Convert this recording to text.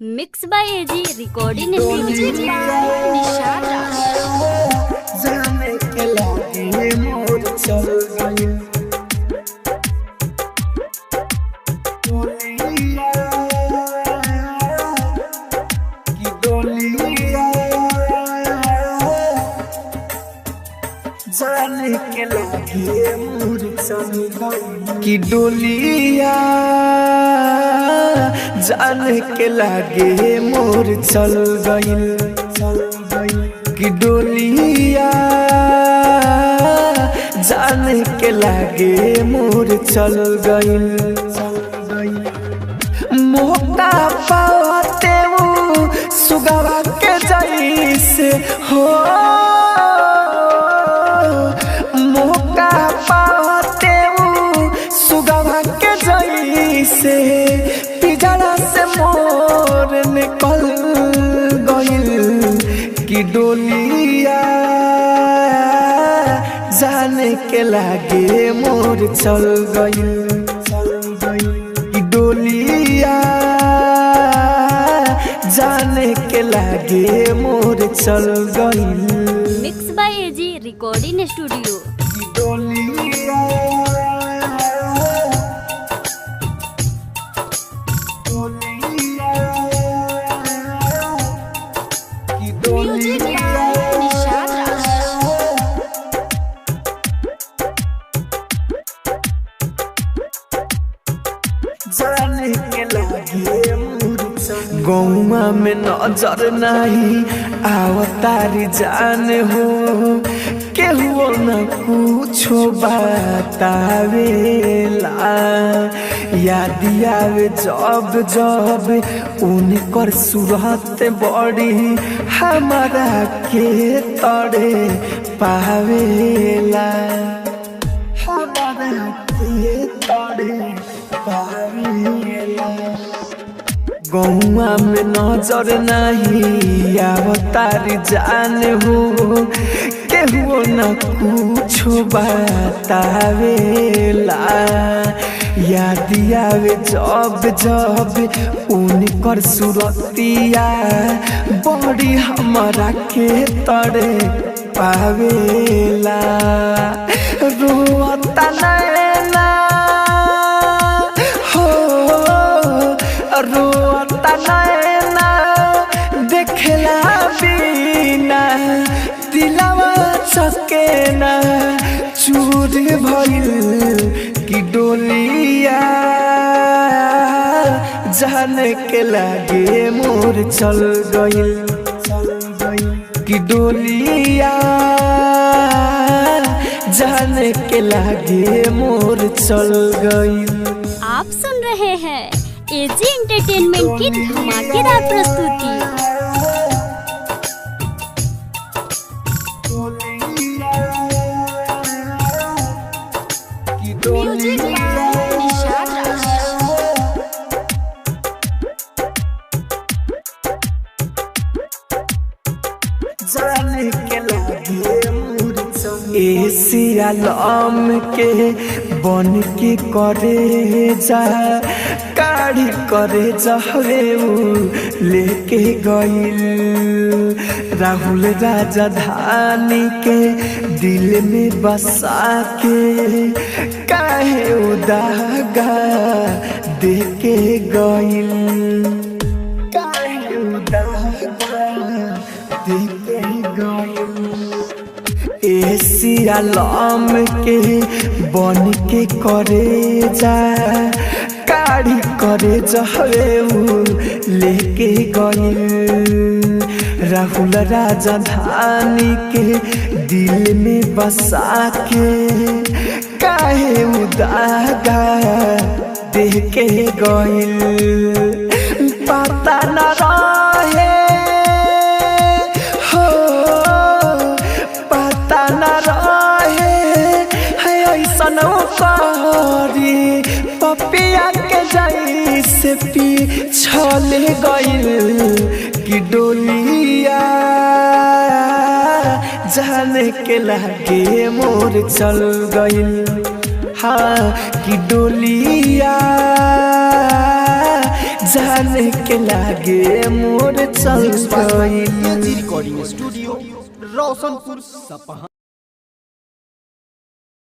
Mix by AG recording studio निशाद जाने के लागे मोर चल गई जाने के लागे मोर चल गई कि डोलिया जाने के लागे मोर चल गई कि डोलिया जाने के लागे मोर चल गई मौका पाते वो सुगवा के जैसे हो मौका पाते वो सुगवा के जैसे पिजड़ा से मोर निकल गइल कि डोलिया जाने के लागे मोर चल गइल कि डोलिया जाने के लागे मोर चल गइल। Mix by AG recording studio डोलिया गौवा में नजर नहीं आवतारी जान हो केहू न कुछो बतावेला याद आवे जब जब उनकर सूरत बड़ी हमारा के तड़े पावेला हमारा के तड़े पावेला गौवा में नजर नहीं आवतारी जान हो केहू न कुछो बतावेला याद आवे जब जब उनकर सूरतिया बड़ी हमारा के तड़े पावेला रोता नैना हो रोता नैना देखला बिना दिलवा चकेना चूर भइल कि डोलिया जाने के लागे मोर चल गइल कि डोलिया जाने के लागे मोर चल गइल। आप सुन रहे हैं एजी एंटरटेनमेंट की धमाकेदार प्रस्तुति। जाने के लागे एशिया लाम के बन के करे जा काढ़ी करे जहरे लेके गइल राहुल राजधानी के दिल में बसा के काहे उदागा देके गइल काहे उदागा देके गइल एशिया लाम के बन के करे जा काढ़ी करे जहरे लेके गइल राहुल राजधानी के दिल में बसा के काहे उदागा देके गइल पता न रहे हो पता न रहे है ऐसन करी पपिया के जैसे पिछल गइल कि डोलिया जाने के लागे मोर चल गइल हाँ कि डोलिया जाने के लागे मोर चल गइल। रिकॉर्डिंग स्टूडियो रोशनपुर सपहा।